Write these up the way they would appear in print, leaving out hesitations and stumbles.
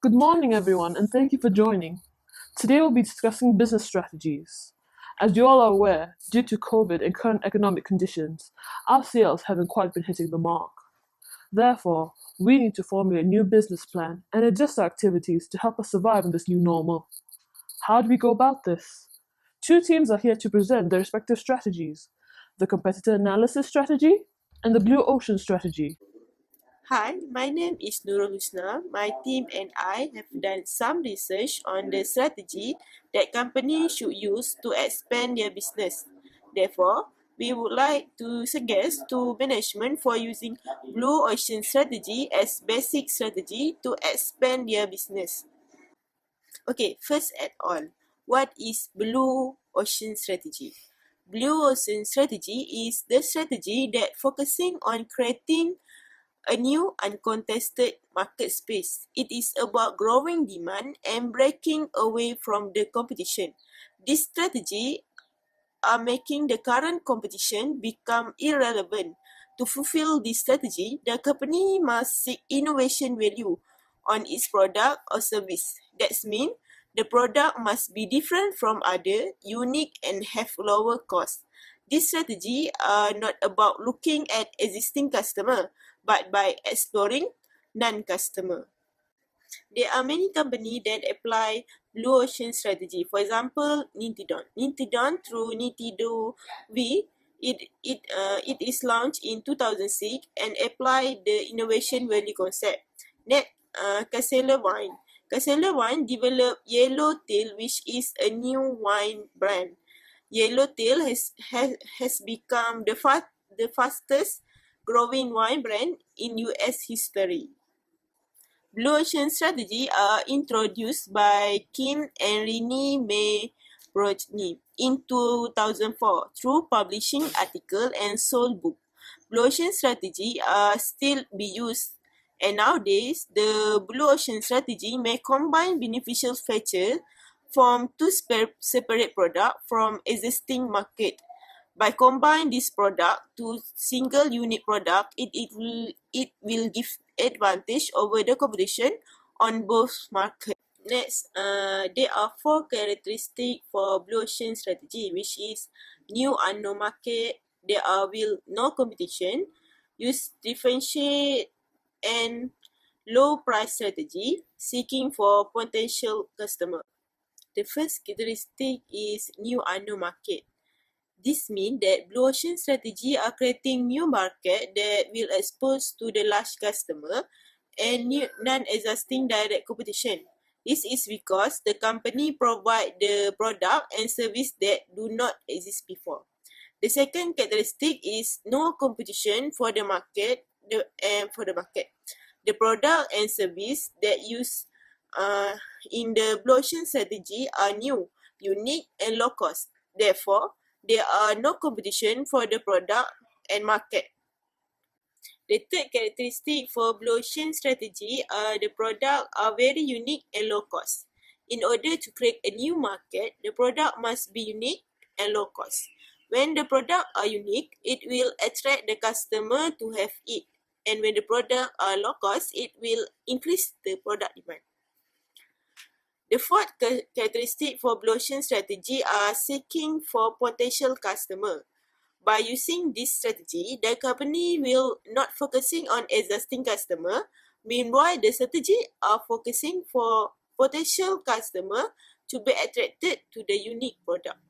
Good morning, everyone, and thank you for joining. Today we'll be discussing business strategies. As you all are aware, due to COVID and current economic conditions, our sales haven't quite been hitting the mark. Therefore, we need to formulate a new business plan and adjust our activities to help us survive in this new normal. How do we go about this? Two teams are here to present their respective strategies: the competitor analysis strategy and the blue ocean strategy. Hi, my name is Nurul Husna. My team and I have done some research on the strategy that companies should use to expand their business. Therefore, we would like to suggest to management for using Blue Ocean strategy as basic strategy to expand their business. Okay, first at all, what is Blue Ocean strategy? Blue Ocean strategy is the strategy that focusing on creating a new uncontested market space. It is about growing demand and breaking away from the competition. This strategy are making the current competition become irrelevant. To fulfill this strategy, the company must seek innovation value on its product or service. That means the product must be different from other, unique, and have lower cost. This strategy are not about looking at existing customer, but by exploring non-customer. There are many companies that apply Blue Ocean strategy. For example, Nintidon. Nintidon through Nintido V, it is launched in 2006 and apply the innovation value concept. Next, Casella Wine. Casella Wine developed Yellowtail, which is a new wine brand. Yellowtail has become the fastest growing wine brand in US history. Blue Ocean strategy are introduced by Kim and Renee May Rodney in 2004 through publishing article and sold book. Blue Ocean strategy are still be used, and nowadays the Blue Ocean strategy may combine beneficial features from two separate products from existing market. By combining this product to single unit product, it will give advantage over the competition on both markets. Next, there are four characteristics for Blue Ocean strategy, which is new unknown market, there will no competition, use differentiate and low price strategy, seeking for potential customer. The first characteristic is new unknown market. This means that Blue Ocean strategy are creating new market that will expose to the large customer and non-existing direct competition. This is because the company provide the product and service that do not exist before. The second characteristic is no competition for the market. The product and service that use in the Blue Ocean strategy are new, unique, and low cost. Therefore, there are no competition for the product and market. The third characteristic for Blue Ocean strategy are the product are very unique and low cost. In order to create a new market, the product must be unique and low cost. When the product are unique, it will attract the customer to have it. And when the product are low cost, it will increase the product demand. The fourth characteristic for Blue Ocean strategy are seeking for potential customer. By using this strategy, the company will not focusing on existing customer. Meanwhile, the strategy are focusing for potential customer to be attracted to the unique product.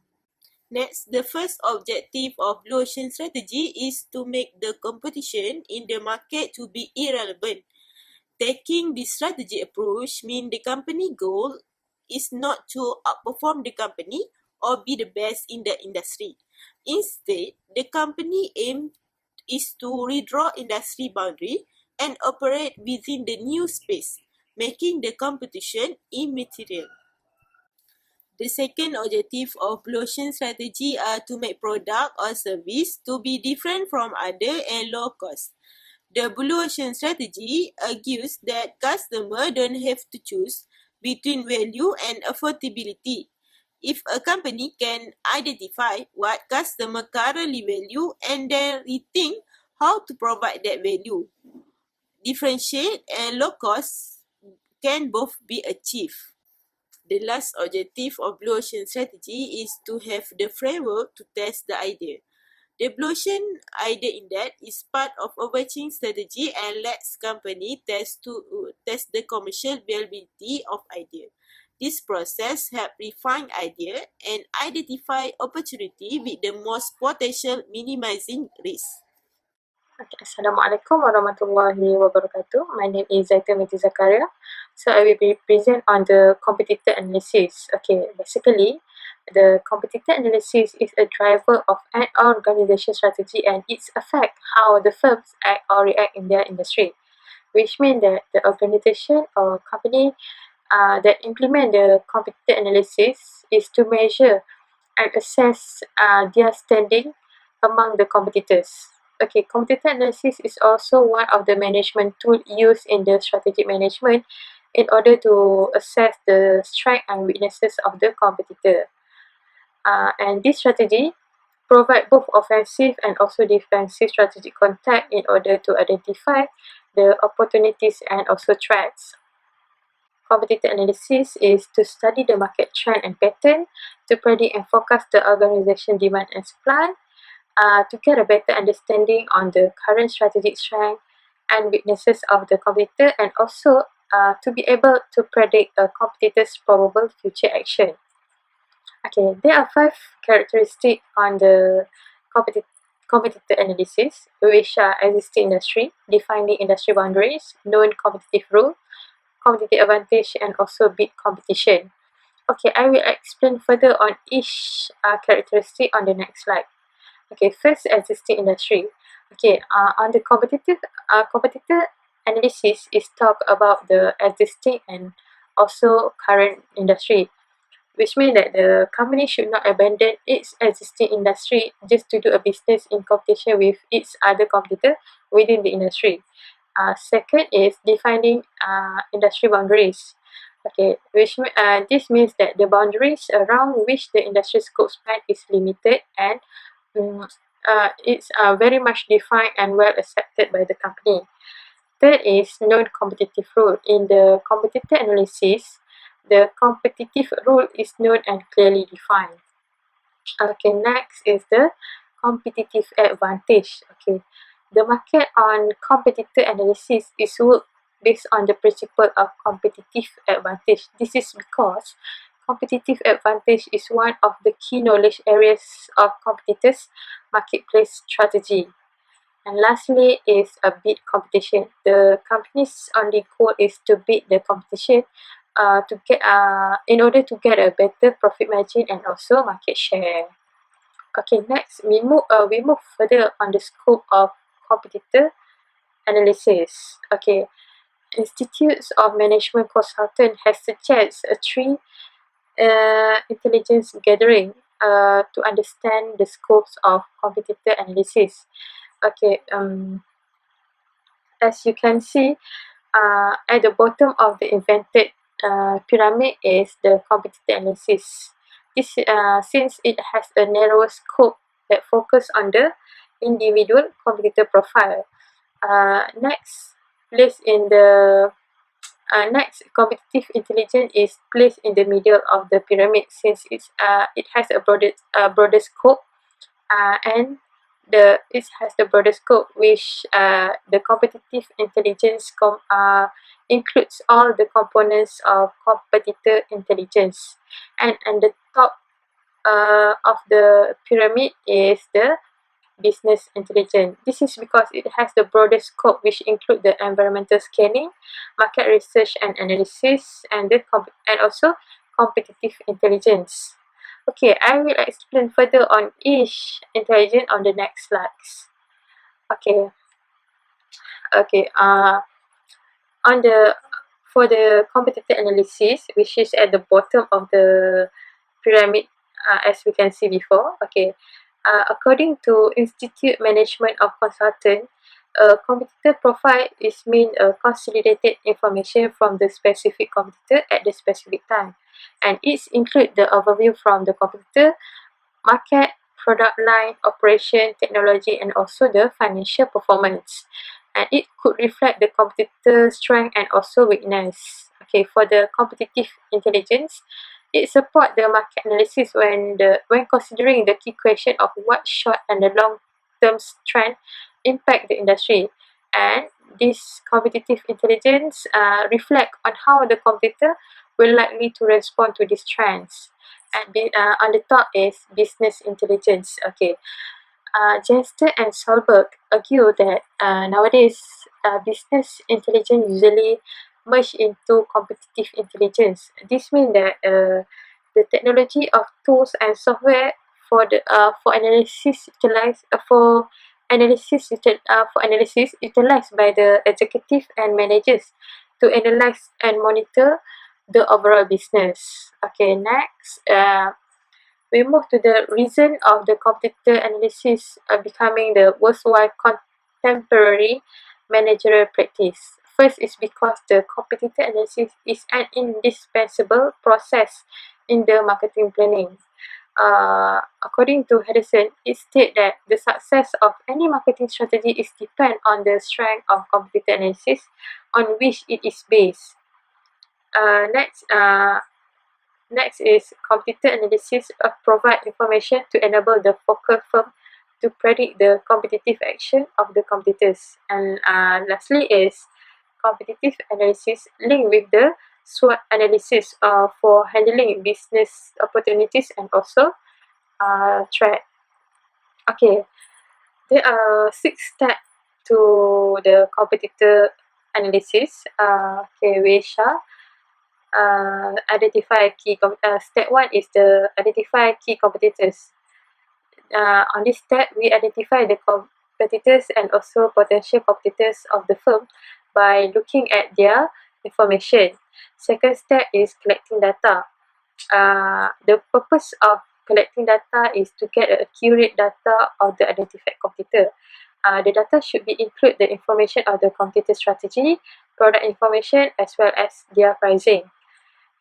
Next, the first objective of Blue Ocean strategy is to make the competition in the market to be irrelevant. Taking this strategy approach means the company goal is not to outperform the company or be the best in the industry. Instead, the company aim is to redraw industry boundary and operate within the new space, making the competition immaterial. The second objective of Blue Ocean strategy are to make product or service to be different from other and low cost. The Blue Ocean strategy argues that customers don't have to choose between value and affordability. If a company can identify what customer currently value and then rethink how to provide that value, differentiate and low cost can both be achieved. The last objective of Blue Ocean strategy is to have the framework to test the idea. The Blue Ocean idea index is part of overarching strategy and lets company test the commercial viability of idea. This process helps refine idea and identify opportunity with the most potential minimizing risk. Okay, Assalamualaikum warahmatullahi wabarakatuh. My name is Zaitun Binti Zakaria. So I will be present on the competitor analysis. Okay, basically, the competitor analysis is a driver of an organization strategy and its affect how the firms act or react in their industry, which means that the organization or company that implement the competitor analysis is to measure and assess their standing among the competitors. Okay, competitor analysis is also one of the management tools used in the strategic management in order to assess the strengths and weaknesses of the competitor. And this strategy provide both offensive and also defensive strategic contact in order to identify the opportunities and also threats. Competitor analysis is to study the market trend and pattern to predict and forecast the organization demand and supply, to get a better understanding on the current strategic strength and weaknesses of the competitor, and also to be able to predict a competitor's probable future action. Okay, there are 5 characteristics on the competitor analysis, which are existing industry, defining industry boundaries, known competitive rule, competitive advantage, and also bid competition. Okay, I will explain further on each characteristic on the next slide. Okay, first, existing industry. Okay, on the competitor analysis is talk about the existing and also current industry, which means that the company should not abandon its existing industry just to do a business in competition with its other competitor within the industry. Second is defining industry boundaries. Okay, this means that the boundaries around which the industry scope span is limited and it's very much defined and well accepted by the company. Third is non-competitive rule. In the competitor analysis, the competitive rule is known and clearly defined. Okay, next is the competitive advantage. Okay, the market on competitor analysis is work based on the principle of competitive advantage. This is because competitive advantage is one of the key knowledge areas of competitors' marketplace strategy. And lastly is a bid competition. The company's only goal is to beat the competition to get in order to get a better profit margin and also market share. Okay, next we move further on the scope of competitor analysis. Okay, Institutes of Management Consultant has suggested a 3 intelligence gathering to understand the scopes of competitor analysis. Okay, as you can see, at the bottom of the invented pyramid is the competitor analysis. This since it has a narrower scope that focus on the individual competitor profile. Next, placed in the next, competitive intelligence is placed in the middle of the pyramid since it has a broader scope and it has the broader scope, which the competitive intelligence includes all the components of competitor intelligence, and the top of the pyramid is the business intelligence. This is because it has the broader scope, which include the environmental scanning, market research and analysis, and also competitive intelligence. Okay, I will explain further on each intelligence on the next slides. Okay. On the for the competitor analysis, which is at the bottom of the pyramid, as we can see before. Okay, according to Institute Management of Consultant, a competitor profile is mean a consolidated information from the specific competitor at the specific time, and it include the overview from the competitor, market, product line, operation, technology, and also the financial performance. And it could reflect the competitor's strength and also weakness. Okay, for the competitive intelligence, it supports the market analysis when considering the key question of what short and the long term trend impact the industry. And this competitive intelligence reflect on how the competitor will likely to respond to these trends. And on the top is business intelligence. Okay, Jester and Solberg argue that nowadays business intelligence usually merge into competitive intelligence. This means that the technology of tools and software for analysis utilized by the executive and managers to analyze and monitor the overall business. Okay, next. We move to the reason of the competitor analysis becoming the worthwhile contemporary managerial practice. First is because the competitor analysis is an indispensable process in the marketing planning. According to Harrison, it states that the success of any marketing strategy is depend on the strength of competitor analysis on which it is based. Next is competitor analysis provide information to enable the focal firm to predict the competitive action of the competitors. And lastly is competitive analysis linked with the SWOT analysis for handling business opportunities and also threat. Okay, there are 6 steps to the competitor analysis. Okay, we shall identify step 1 is the identify key competitors. On this step, we identify the competitors and also potential competitors of the firm by looking at their information. Second step is collecting data. The purpose of collecting data is to get accurate data of the identified competitor. The data should be include the information of the competitor strategy, product information, as well as their pricing.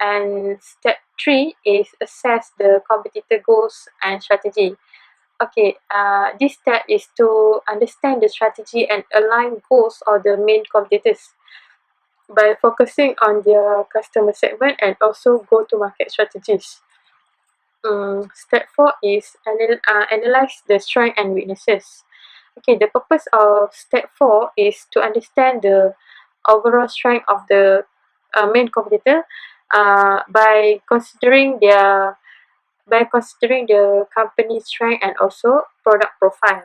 And step 3 is assess the competitor goals and strategy. Okay, this step is to understand the strategy and align goals of the main competitors by focusing on their customer segment and also go-to-market strategies. Step 4 is analyze the strengths and weaknesses. Okay, the purpose of step 4 is to understand the overall strength of the main competitor by considering the company's strength and also product profile.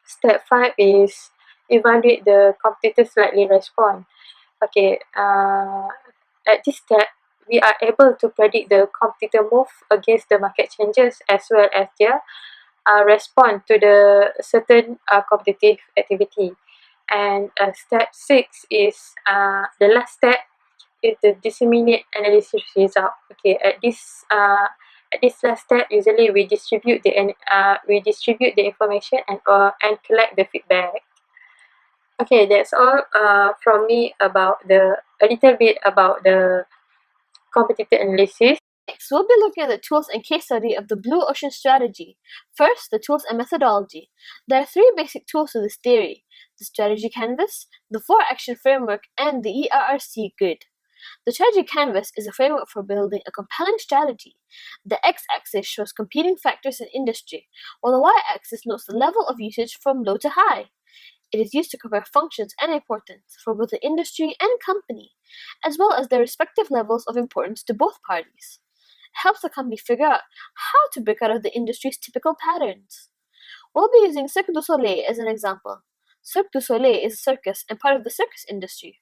Step 5 is evaluate the competitor's likely response. Okay, at this step, we are able to predict the competitor move against the market changes as well as their respond to the certain competitive activity. And step 6 is the last step is the disseminate analysis result. Okay, at this last step, usually we distribute the information and collect the feedback. Okay, that's all from me about a little bit about the competitor analysis. Next, we'll be looking at the tools and case study of the Blue Ocean strategy. First, the tools and methodology. There are 3 basic tools to this theory: the strategy canvas, the 4-action framework, and the ERRC grid. The strategy canvas is a framework for building a compelling strategy. The x-axis shows competing factors in industry, while the y-axis notes the level of usage from low to high. It is used to compare functions and importance for both the industry and company, as well as their respective levels of importance to both parties. It helps the company figure out how to break out of the industry's typical patterns. We'll be using Cirque du Soleil as an example. Cirque du Soleil is a circus and part of the circus industry.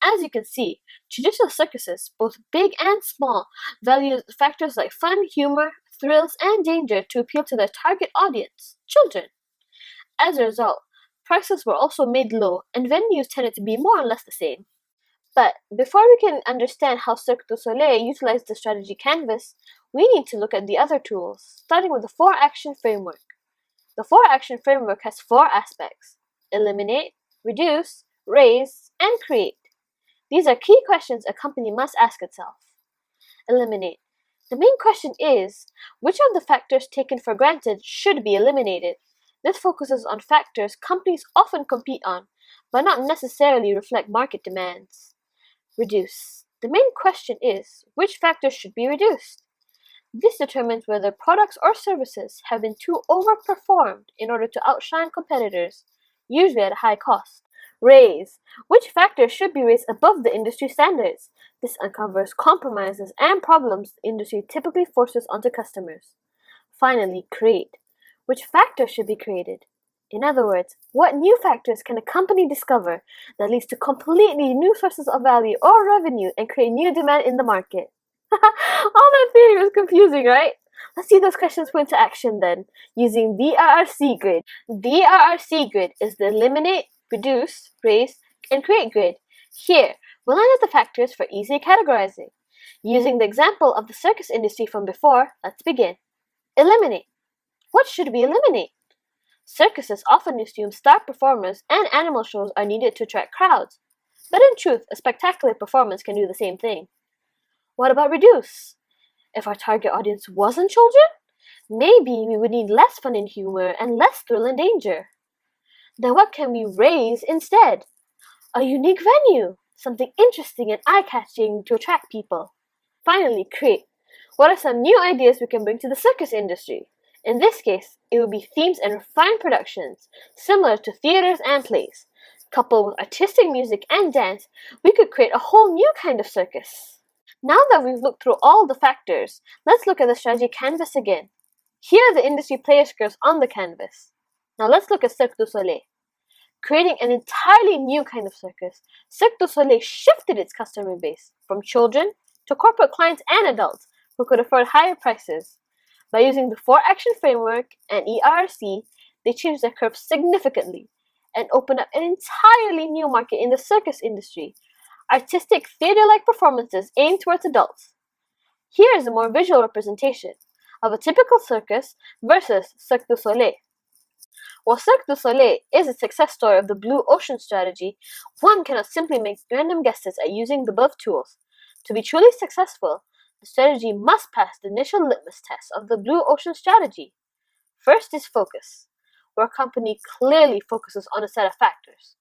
As you can see, traditional circuses, both big and small, value factors like fun, humor, thrills, and danger to appeal to their target audience, children. As a result, prices were also made low, and venues tended to be more or less the same. But before we can understand how Cirque du Soleil utilized the strategy canvas, we need to look at the other tools, starting with the 4-action framework. The 4-action framework has 4 aspects: eliminate, reduce, raise, and create. These are key questions a company must ask itself. Eliminate. The main question is, which of the factors taken for granted should be eliminated? This focuses on factors companies often compete on, but not necessarily reflect market demands. Reduce. The main question is, which factors should be reduced? This determines whether products or services have been too overperformed in order to outshine competitors, usually at a high cost. Raise. Which factors should be raised above the industry standards? This uncovers compromises and problems the industry typically forces onto customers. Finally, create. Which factors should be created? In other words, what new factors can a company discover that leads to completely new sources of value or revenue and create new demand in the market? All that theory was confusing, right? Let's see those questions put into action then, using the RRC grid. The RRC grid is the eliminate, reduce, raise, and create grid. Here, we'll line up the factors for easy categorizing. Using the example of the circus industry from before, let's begin. Eliminate. What should we eliminate? Circuses often assume star performers and animal shows are needed to attract crowds, but in truth, a spectacular performance can do the same thing. What about reduce? If our target audience wasn't children, maybe we would need less fun and humor and less thrill and danger. Then what can we raise instead? A unique venue, something interesting and eye-catching to attract people. Finally, create. What are some new ideas we can bring to the circus industry? In this case, it would be themes and refined productions, similar to theaters and plays. Coupled with artistic music and dance, we could create a whole new kind of circus. Now that we've looked through all the factors, let's look at the strategy canvas again. Here are the industry players' curves on the canvas. Now let's look at Cirque du Soleil. Creating an entirely new kind of circus, Cirque du Soleil shifted its customer base from children to corporate clients and adults who could afford higher prices. By using the 4-action framework and ERC, they changed their curve significantly and opened up an entirely new market in the circus industry. Artistic theater-like performances aimed towards adults. Here is a more visual representation of a typical circus versus Cirque du Soleil. While Cirque du Soleil is a success story of the blue ocean strategy, one cannot simply make random guesses at using the above tools. To be truly successful, the strategy must pass the initial litmus test of the blue ocean strategy. First is focus, where a company clearly focuses on a set of factors.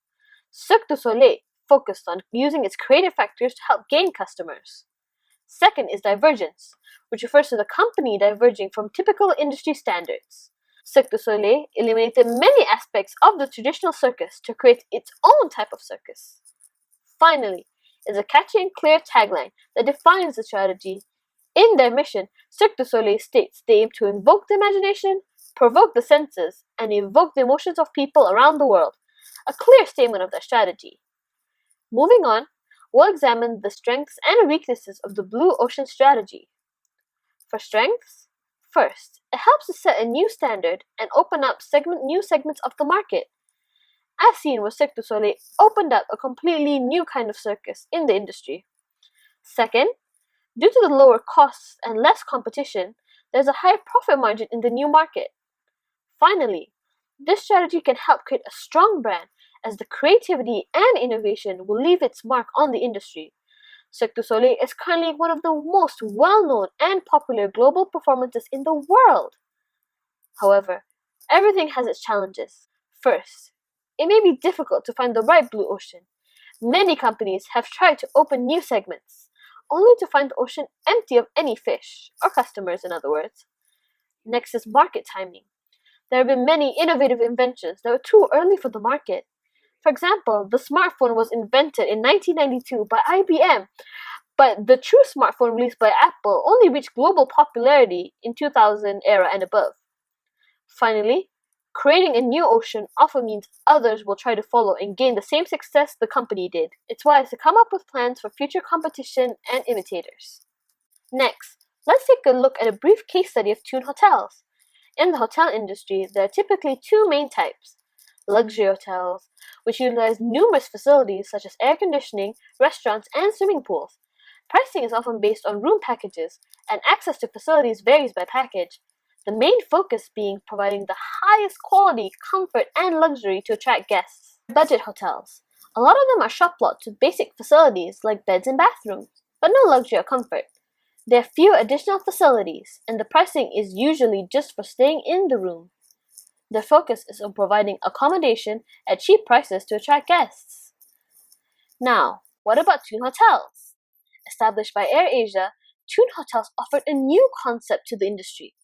Cirque du Soleil focused on using its creative factors to help gain customers. Second is divergence, which refers to the company diverging from typical industry standards. Cirque du Soleil eliminated many aspects of the traditional circus to create its own type of circus. Finally, is a catchy and clear tagline that defines the strategy. In their mission, Cirque du Soleil states they aim to invoke the imagination, provoke the senses, and evoke the emotions of people around the world. A clear statement of their strategy. Moving on, we'll examine the strengths and weaknesses of the blue ocean strategy. For strengths, first, it helps to set a new standard and open up new segments of the market. As seen with Cirque du Soleil opened up a completely new kind of circus in the industry. Second, due to the lower costs and less competition, there's a higher profit margin in the new market. Finally, this strategy can help create a strong brand as the creativity and innovation will leave its mark on the industry. Cirque du Soleil is currently one of the most well-known and popular global performances in the world. However, everything has its challenges. First, it may be difficult to find the right blue ocean. Many companies have tried to open new segments, only to find the ocean empty of any fish, or customers in other words. Next is market timing. There have been many innovative inventions that were too early for the market. For example, the smartphone was invented in 1992 by IBM, but the true smartphone released by Apple only reached global popularity in 2000 era and above. Finally, creating a new ocean often means others will try to follow and gain the same success the company did. It's wise to come up with plans for future competition and imitators. Next, let's take a look at a brief case study of Tune hotels. In the hotel industry, there are typically two main types. Luxury hotels, which utilize numerous facilities such as air conditioning, restaurants, and swimming pools. Pricing is often based on room packages, and access to facilities varies by package. The main focus being providing the highest quality, comfort, and luxury to attract guests. Budget hotels. A lot of them are shop lots with basic facilities like beds and bathrooms, but no luxury or comfort. There are few additional facilities, and the pricing is usually just for staying in the room. Their focus is on providing accommodation at cheap prices to attract guests. Now, what about Tune hotels? Established by AirAsia, Tune Hotels offered a new concept to the industry.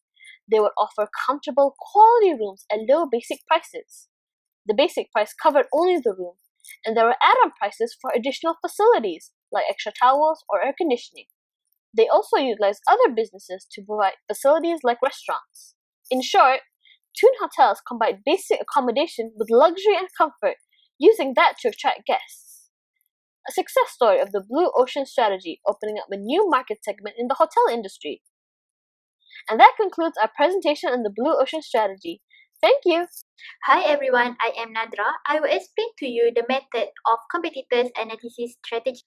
They would offer comfortable, quality rooms at low basic prices. The basic price covered only the room, and there were add-on prices for additional facilities like extra towels or air conditioning. They also utilized other businesses to provide facilities like restaurants. In short, Tune Hotels combined basic accommodation with luxury and comfort, using that to attract guests. A success story of the Blue Ocean strategy, opening up a new market segment in the hotel industry. And that concludes our presentation on the Blue Ocean strategy. Thank you! Hi everyone, I am Nadra. I will explain to you the method of competitors analysis strategy.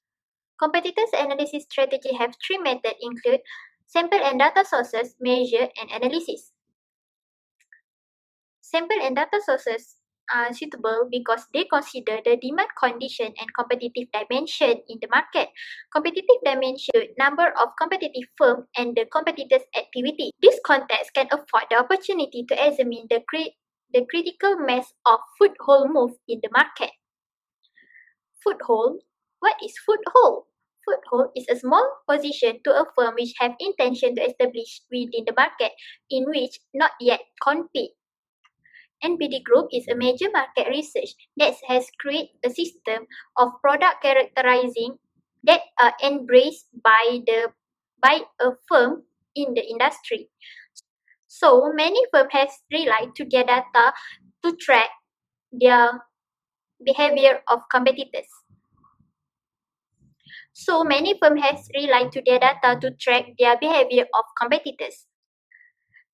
Competitors analysis strategy have three methods include sample and data sources, measure, and analysis. Sample and data sources are suitable because they consider the demand condition and competitive dimension in the market. Competitive dimension, number of competitive firms and the competitors' activity. This context can afford the opportunity to examine the critical mass of foothold move in the market. Foothold. What is foothold? Foothold is a small position to a firm which have intention to establish within the market in which not yet compete. NPD Group is a major market research that has created a system of product characterizing that are embraced by a firm in the industry. So many firms have relied to their data to track their behavior of competitors. So many firms have relied to their data to track their behavior of competitors.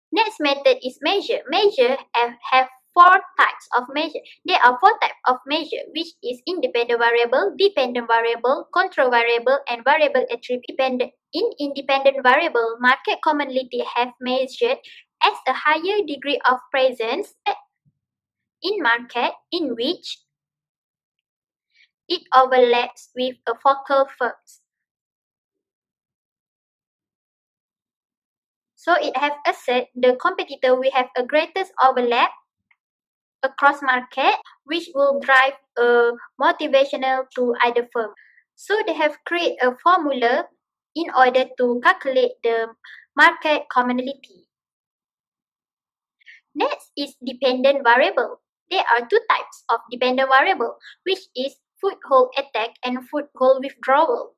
Next method is measure. Measure have four types of measure. There are four types of measure, which is independent variable, dependent variable, control variable, and variable attribute. In independent variable, market commonality have measured as a higher degree of presence in market in which it overlaps with a focal firms. So it have assert the competitor will have a greatest overlap across market, which will drive a motivational to either firm. So they have created a formula in order to calculate the market commonality. Next is dependent variable. There are two types of dependent variable, which is foothold attack and foothold withdrawal.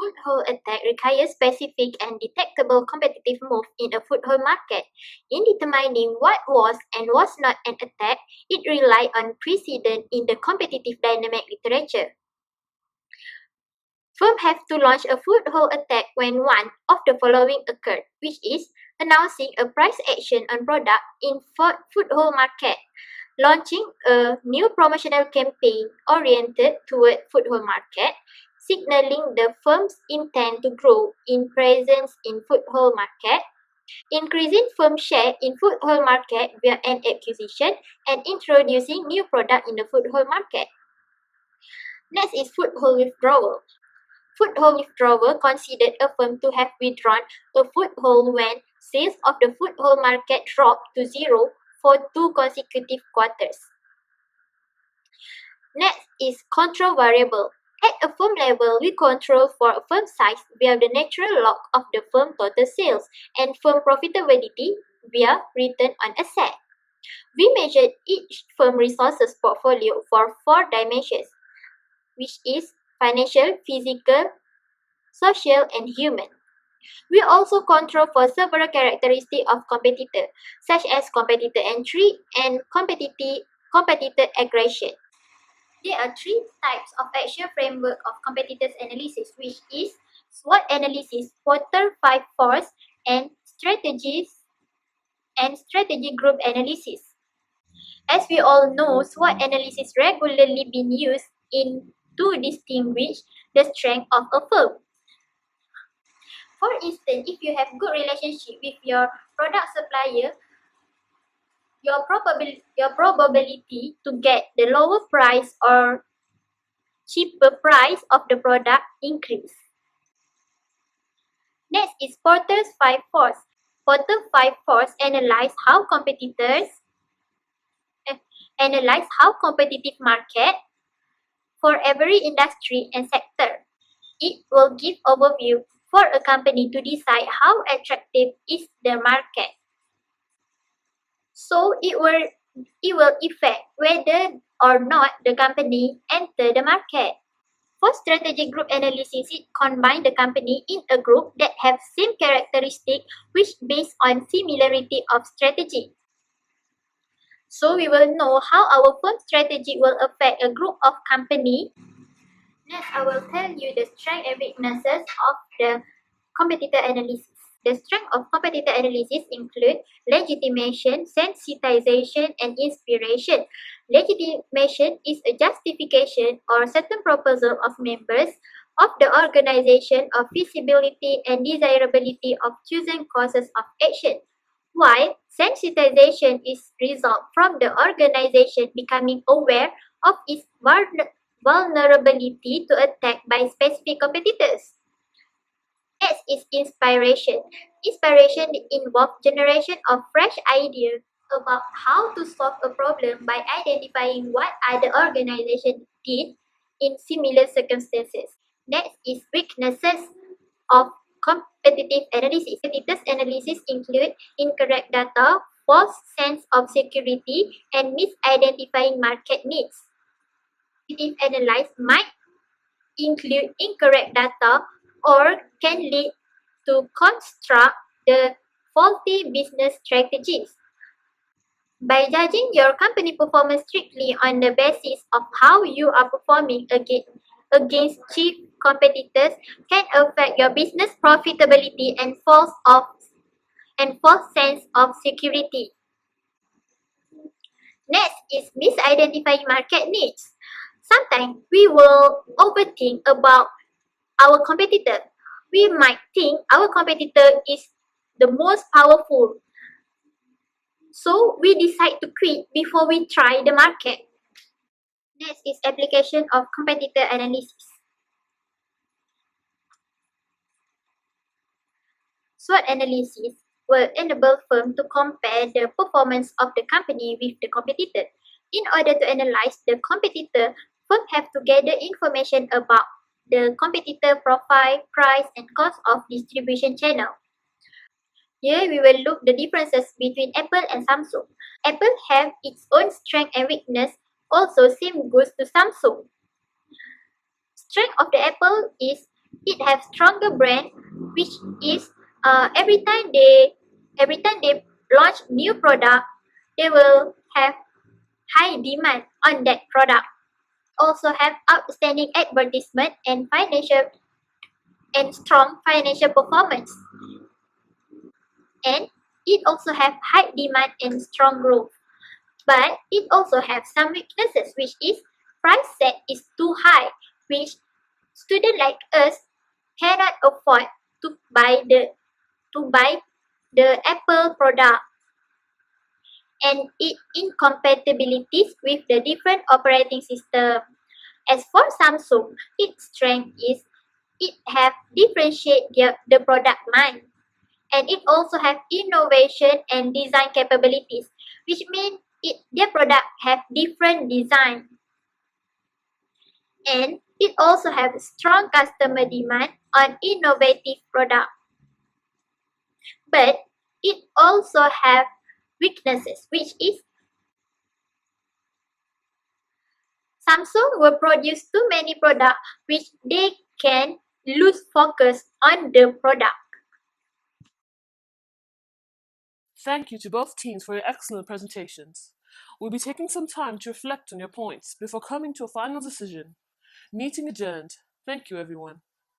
Foothold attack requires specific and detectable competitive move in a foothold market. In determining what was and was not an attack, it relies on precedent in the competitive dynamic literature. Firms have to launch a foothold attack when one of the following occurred, which is announcing a price action on product in foothold market, launching a new promotional campaign oriented toward foothold market, signaling the firm's intent to grow in presence in foothold market, increasing firm share in foothold market via an acquisition, and introducing new product in the foothold market. Next is foothold withdrawal. Foothold withdrawal considered a firm to have withdrawn a foothold when sales of the foothold market dropped to zero for 2 consecutive quarters. Next is control variable. At a firm level, we control for a firm size via the natural log of the firm total sales and firm profitability via return on asset. We measured each firm resources portfolio for 4 dimensions, which is financial, physical, social, and human. We also control for several characteristics of competitor, such as competitor entry and competitor aggression. There are 3 types of action framework of competitors analysis, which is SWOT analysis, Porter 5 force, and strategy group analysis. As we all know, SWOT analysis regularly been used to distinguish the strength of a firm. For instance, if you have good relationship with your product supplier, your probability to get the lower price or cheaper price of the product increase. Next is Porter's 5 force. Porter 5 force analyze how competitive market for every industry and sector. It will give overview for a company to decide how attractive is the market. So it will affect whether or not the company enter the market. For strategic group analysis, it combines the company in a group that have same characteristic which based on similarity of strategy. So we will know how our firm strategy will affect a group of company. Next, I will tell you the strengths and weaknesses of the competitor analysis. The strength of competitor analysis include legitimation, sensitization, and inspiration. Legitimation is a justification or certain proposal of members of the organization of feasibility and desirability of chosen courses of action. While sensitization is result from the organization becoming aware of its vulnerability to attack by specific competitors. Next is inspiration. Inspiration involves generation of fresh ideas about how to solve a problem by identifying what other organizations did in similar circumstances. Next is weaknesses of competitive analysis. Competitive analysis include incorrect data, false sense of security, and misidentifying market needs. Competitive analysis might include incorrect data or can lead to construct the faulty business strategies. By judging your company performance strictly on the basis of how you are performing against chief competitors can affect your business profitability and false sense of security. Next is misidentifying market needs. Sometimes we will overthink about our competitor. We might think our competitor is the most powerful. So we decide to quit before we try the market. Next is application of competitor analysis. SWOT analysis will enable firm to compare the performance of the company with the competitor. In order to analyze the competitor, firm have to gather information about the competitor profile, price, and cost of distribution channel. Here we will look the differences between Apple and Samsung. Apple have its own strength and weakness, also same goes to Samsung. Strength of the Apple is it have stronger brand, which is every time they launch new product, they will have high demand on that product. Also have outstanding advertisement and strong financial performance. And it also have high demand and strong growth. But it also have some weaknesses, which is price set is too high, which students like us cannot afford to buy the Apple product, and it incompatibilities with the different operating system. As for Samsung, its strength is it have differentiate the product line, and it also have innovation and design capabilities, which means their product have different design, and it also have strong customer demand on innovative product. But it also have weaknesses, which is Samsung will produce too many products which they can lose focus on the product. Thank you to both teams for your excellent presentations. We'll be taking some time to reflect on your points before coming to a final decision. Meeting adjourned. Thank you, everyone.